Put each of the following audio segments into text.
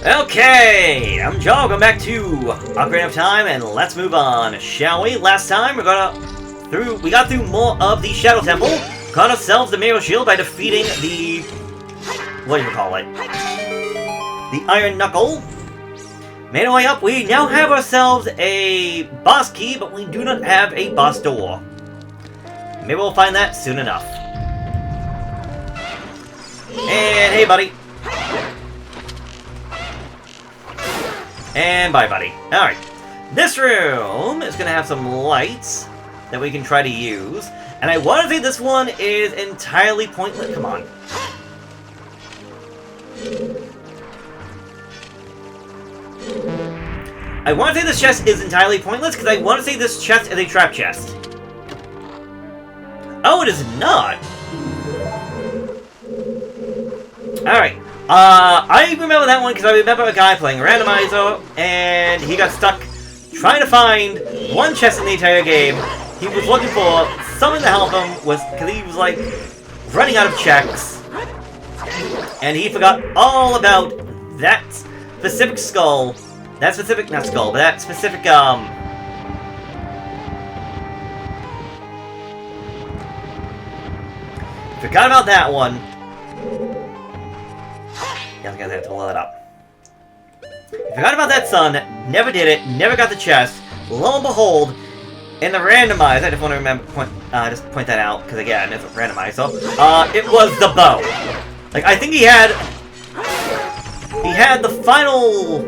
Okay, I'm Joe. Welcome back to Ocarina of Time, and let's move on, shall we? Last time we got through more of the Shadow Temple, got ourselves the Mirror Shield by defeating the what do you call it? The Iron Knuckle. Made our way up. We now have ourselves a boss key, but we do not have a boss door. Maybe we'll find that soon enough. And hey, buddy. And bye, buddy. Alright. This room is going to have some lights that we can try to use. And I want to say this one is entirely pointless. Come on. I want to say this chest is entirely pointless because I want to say this chest is a trap chest. Oh, it is not. Alright. I remember that one because I remember a guy playing a randomizer, and he got stuck trying to find one chest in the entire game. He was looking for something to help him because he was like running out of checks, and he forgot all about that specific skull. That specific, not skull, but that specific forgot about that one. Yeah, I have to blow that up. Forgot about that son, never did it, never got the chest. Lo and behold, in the randomizer, I just want to just point that out, because again, it's a randomizer. It was the bow. Like, I think he had the final,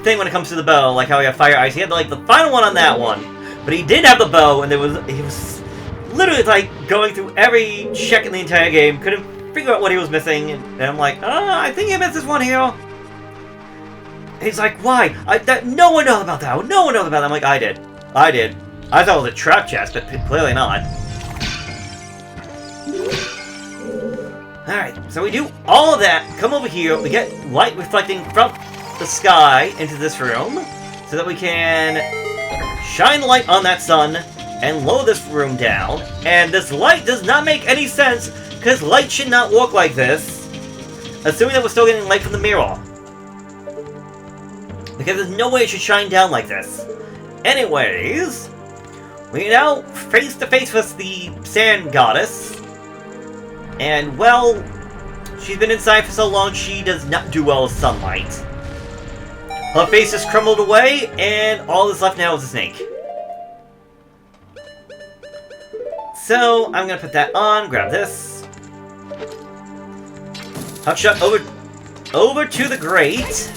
thing when it comes to the bow, like how he had Fire Ice. He had, like, the final one on that one. But he did have the bow, and he was literally, like, going through every check in the entire game, couldn't figure out what he was missing, and I'm like, I think he missed this one here. And he's like, why? No one knows about that. No one knows about that. I'm like, I did. I thought it was a trap chest, but clearly not. Alright, so we do all of that, come over here, we get light reflecting from the sky into this room, so that we can shine the light on that sun, and lower this room down, and this light does not make any sense, because light should not work like this, assuming that we're still getting light from the mirror. Because there's no way it should shine down like this. Anyways, we are now face to face with the Sand Goddess. And, well, she's been inside for so long, she does not do well with sunlight. Her face has crumbled away, and all that's left now is a snake. So, I'm gonna put that on, grab this. Hotshot over to the grate.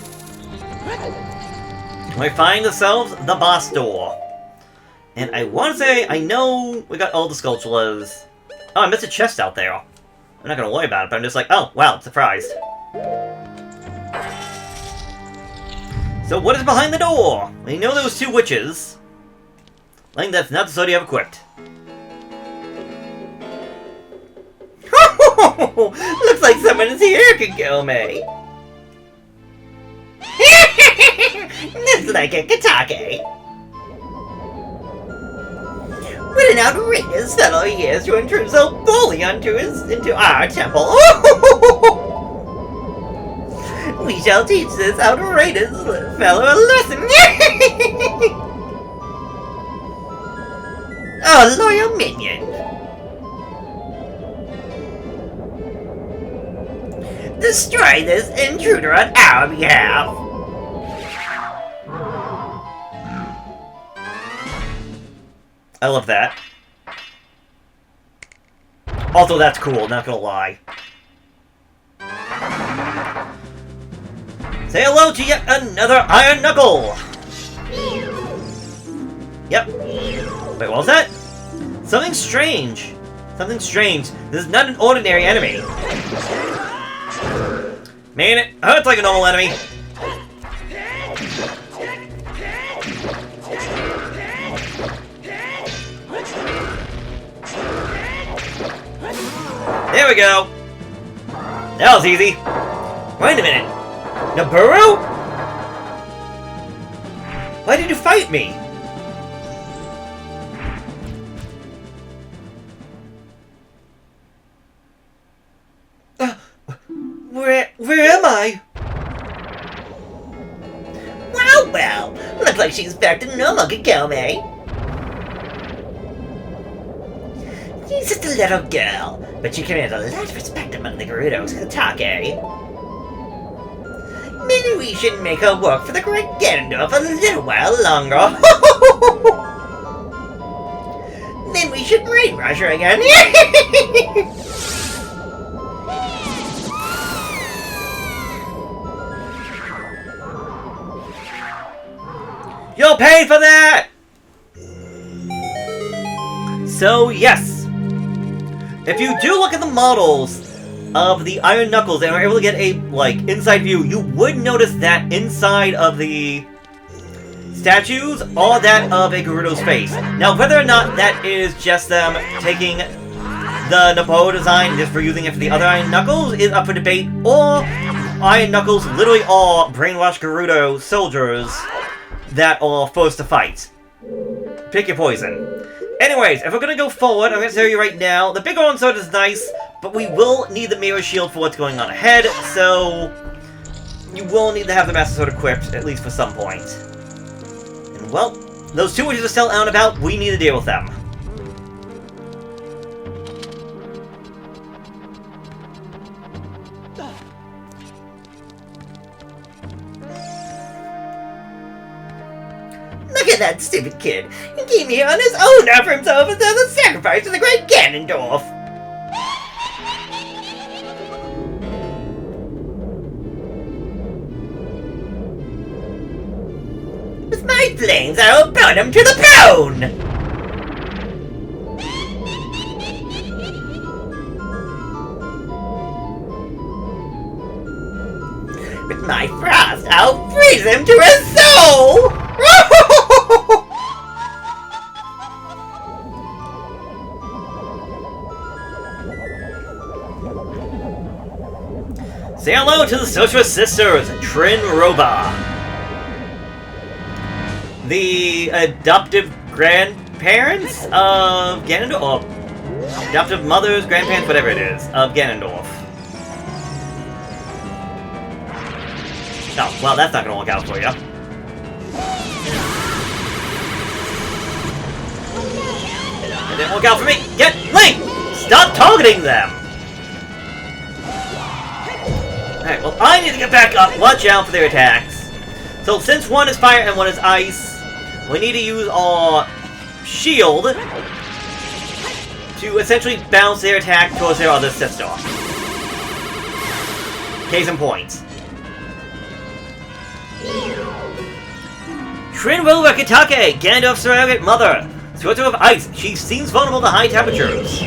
We find ourselves the boss door. And I want to say, I know we got all the sculptures. Oh, I missed a chest out there. I'm not gonna worry about it, but I'm just like, oh, wow, surprised. So what is behind the door? We know there was 2 witches. I think that's not the sword you have equipped. Looks like someone is here who can kill me. Looks like a Katake. What an outrageous fellow he is to intrude so boldly into our temple. We shall teach this outrageous fellow a lesson. Oh, loyal minion. Destroy this intruder on our behalf! I love that. Also, that's cool, not gonna lie. Say hello to yet another Iron Knuckle! Yep. Wait, what was that? Something strange. Something strange. This is not an ordinary enemy. Man, it hurts like a normal enemy. There we go. That was easy. Wait a minute. Nabooru? Why did you fight me? Where Where am I? Well, looks like she's back to normal, Kagome. She's just a little girl, but she commands a lot of respect among the Gerudos, Katake. Maybe we should make her work for the great Ganondorf a little while longer. Then we should brainwash her again. You'll pay for that! So, yes. If you do look at the models of the Iron Knuckles and are able to get a, inside view, you would notice that inside of the statues are that of a Gerudo's face. Now, whether or not that is just them taking the Nabooru design and just reusing it for the other Iron Knuckles is up for debate, or Iron Knuckles literally are brainwashed Gerudo soldiers that are forced to fight. Pick your poison. Anyways, if we're gonna go forward, I'm gonna tell you right now, the big orange sword is nice, but we will need the mirror shield for what's going on ahead, so you will need to have the master sword equipped, at least for some point. And well, those two witches are still out and about, we need to deal with them. Look at that stupid kid. He came here on his own to offer himself as a sacrifice to the great Ganondorf. With my flames, I will burn him to the bone! With my frost, I'll freeze him to his soul! Say hello to the Socialist Sisters, Trin Roba. The adoptive grandparents of Ganondorf, or adoptive mothers, grandparents, whatever it is, of Ganondorf. Oh, well, that's not gonna work out for you. It didn't work out for me. Get Link! Stop targeting them! Alright, well, I need to get back up. Watch out for their attacks. So, since one is fire and one is ice, we need to use our shield to essentially bounce their attack towards their other sister. Case in point. Trinwell Rakitake, Ganondorf's surrogate mother. Sorcerer of ice, she seems vulnerable to high temperatures.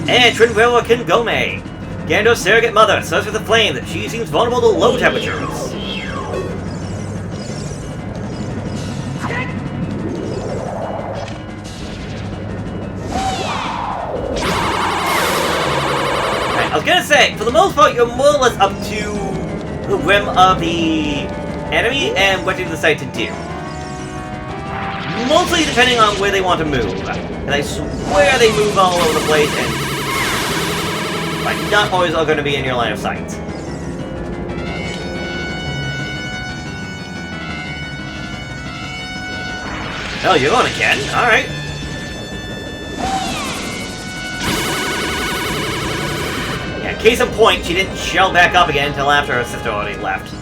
And Trinwell Kingome, Ganondorf's surrogate mother, Sorcerer of the flame, she seems vulnerable to low temperatures. Right, I was gonna say, for the most part, you're more or less up to the whim of the enemy and what you decide to do. Mostly depending on where they want to move. And I swear they move all over the place and not always are going to be in your line of sight. Oh, you're going again? Alright. Yeah, case in point, she didn't shell back up again until after her sister already left.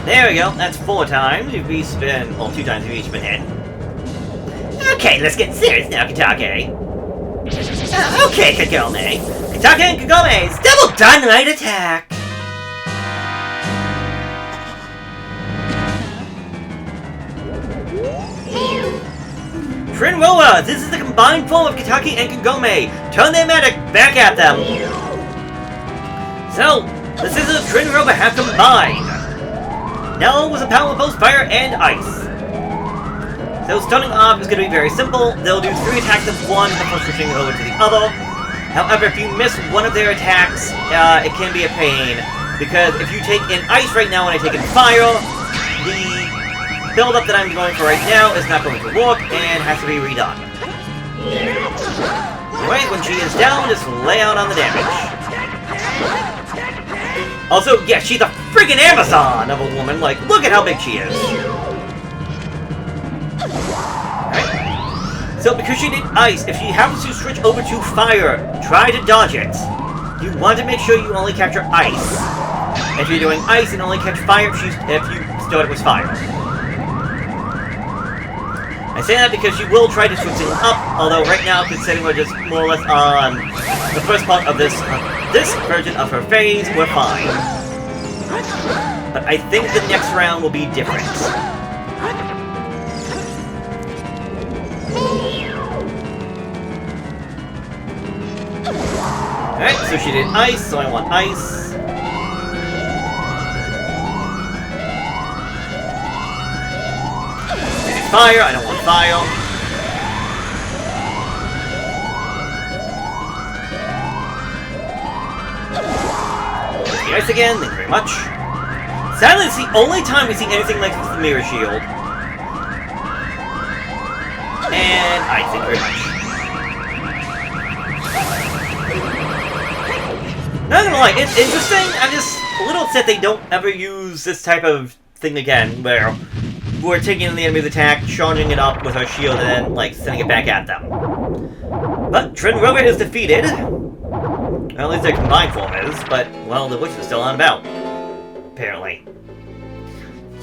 There we go, that's 4 times. You've each been, well, 2 times you've each been hit. Okay, let's get serious now, Katake. Okay, Kagome. Katake and Kagome's double dynamite attack! Trinwoa, this is the combined form of Katake and Kagome. Turn their magic back at them. So, the scissors of Trinwoa have combined. Now with the power of both fire and ice. So starting off is going to be very simple. They'll do 3 attacks of one before switching over to the other. However, if you miss one of their attacks, it can be a pain. Because if you take in ice right now and I take in fire, the build-up that I'm going for right now is not going to work and has to be redone. Anyway, when she is down, just lay out on the damage. Also, yeah, she's a friggin' Amazon of a woman. Like, look at how big she is. Alright. So, because she did ice, if she happens to switch over to fire, try to dodge it. You want to make sure you only capture ice. If you're doing ice, and only catch fire if you start it with fire. I say that because she will try to switch things up, although right now, considering we're just more or less on the first part of this version of her phase, we're fine. But I think the next round will be different. Alright, so she did ice, so I want ice. She did fire, I don't want fire. The ice again, thank you very much. Sadly, it's the only time we see anything like this with the mirror shield. And I thank you very much. Not gonna lie, it's interesting. I'm just a little upset they don't ever use this type of thing again, where we're taking the enemy's attack, charging it up with our shield, and then, like, sending it back at them. But Trinroga is defeated. Or at least their combined form is, but, well, the witch is still on about. Apparently.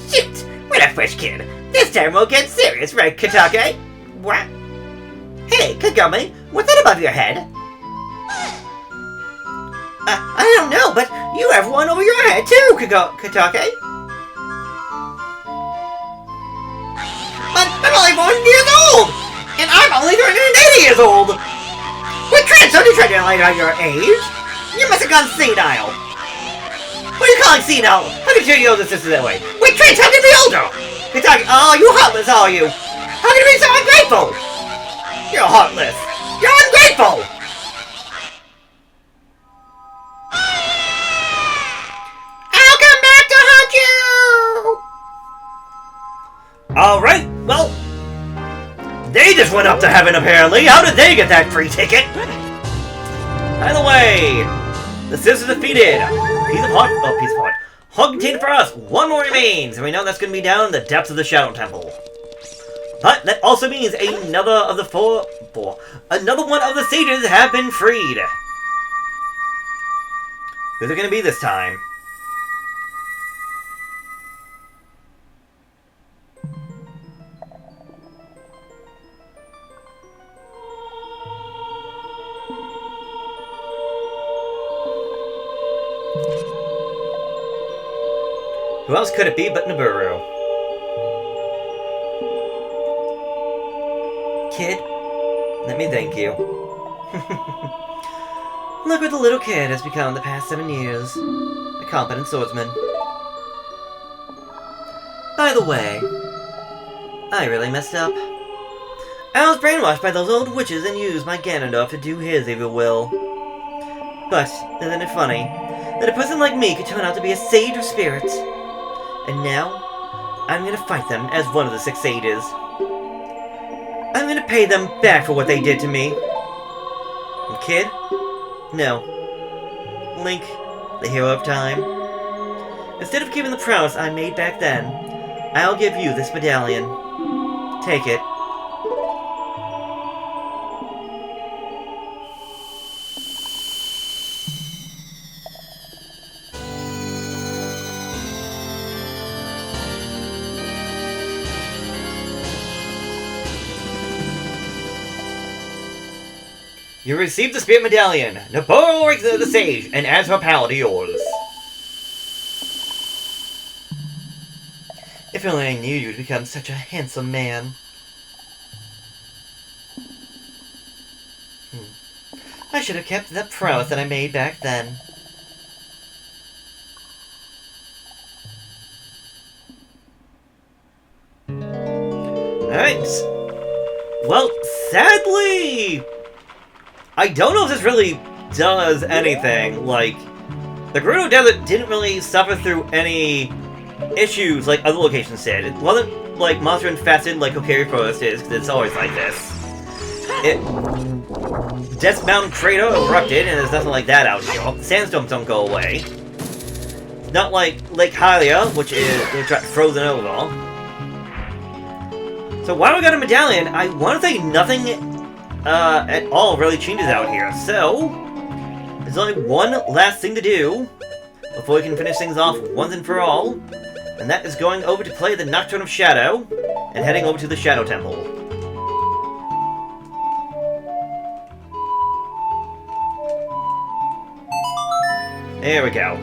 Shoot! What a fresh kid. This time we'll get serious, right, Katake? What? Hey, Kagome, what's that above your head? I don't know, but you have one over your head too, Katake. But I'm only 1 years old! And I'm only 380 years old! What trance are you trying to lie about your age? You must have gone senile. What are you calling senile? How did you know this is that way? What trance? How can you be older? Katake, oh, you heartless, are you? How can you be so ungrateful? You're heartless. You're ungrateful! Alright, well, they just went up to heaven, apparently. How did they get that free ticket? By the way, the sisters defeated. Piece of heart. Heart contained for us. One more remains, and we know that's going to be down in the depths of the Shadow Temple. But that also means another one of the sages have been freed. Who's it going to be this time? Who else could it be but Nabooru? Kid, let me thank you. Look what the little kid has become the past 7 years. A competent swordsman. By the way, I really messed up. I was brainwashed by those old witches and used my Ganondorf to do his evil will. But, isn't it funny that a person like me could turn out to be a sage of spirits? And now, I'm gonna fight them as one of the 6 sages. I'm gonna pay them back for what they did to me. And kid? No. Link, the hero of time. Instead of keeping the promise I made back then, I'll give you this medallion. Take it. You received the Spirit Medallion. Nabooru the Sage, and adds her power to yours. If only I knew you'd become such a handsome man. I should have kept that promise that I made back then. Alright. Well, sadly, I don't know if this really does anything. Like, the Gerudo Desert didn't really suffer through any issues like other locations did. It wasn't like, monster-infested like Kokiri Forest is, because it's always like this. Death Mountain Crater erupted, and there's nothing like that out here. Sandstorms don't go away. Not like Lake Hylia, which got frozen over. So while we got a medallion, I want to say nothing at all really changes out here. So there's only one last thing to do before we can finish things off once and for all, and that is going over to play the Nocturne of Shadow and heading over to the Shadow Temple. There we go.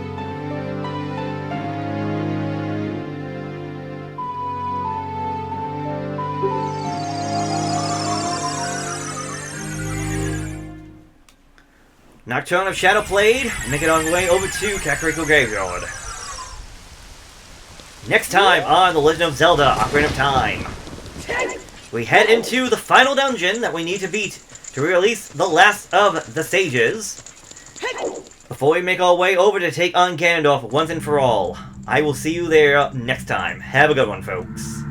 Nocturne of Shadow played, make it on the way over to Kakariko Graveyard. Next time on The Legend of Zelda Ocarina of Time, we head into the final dungeon that we need to beat to release the last of the sages, before we make our way over to take on Ganondorf once and for all. I will see you there next time. Have a good one, folks.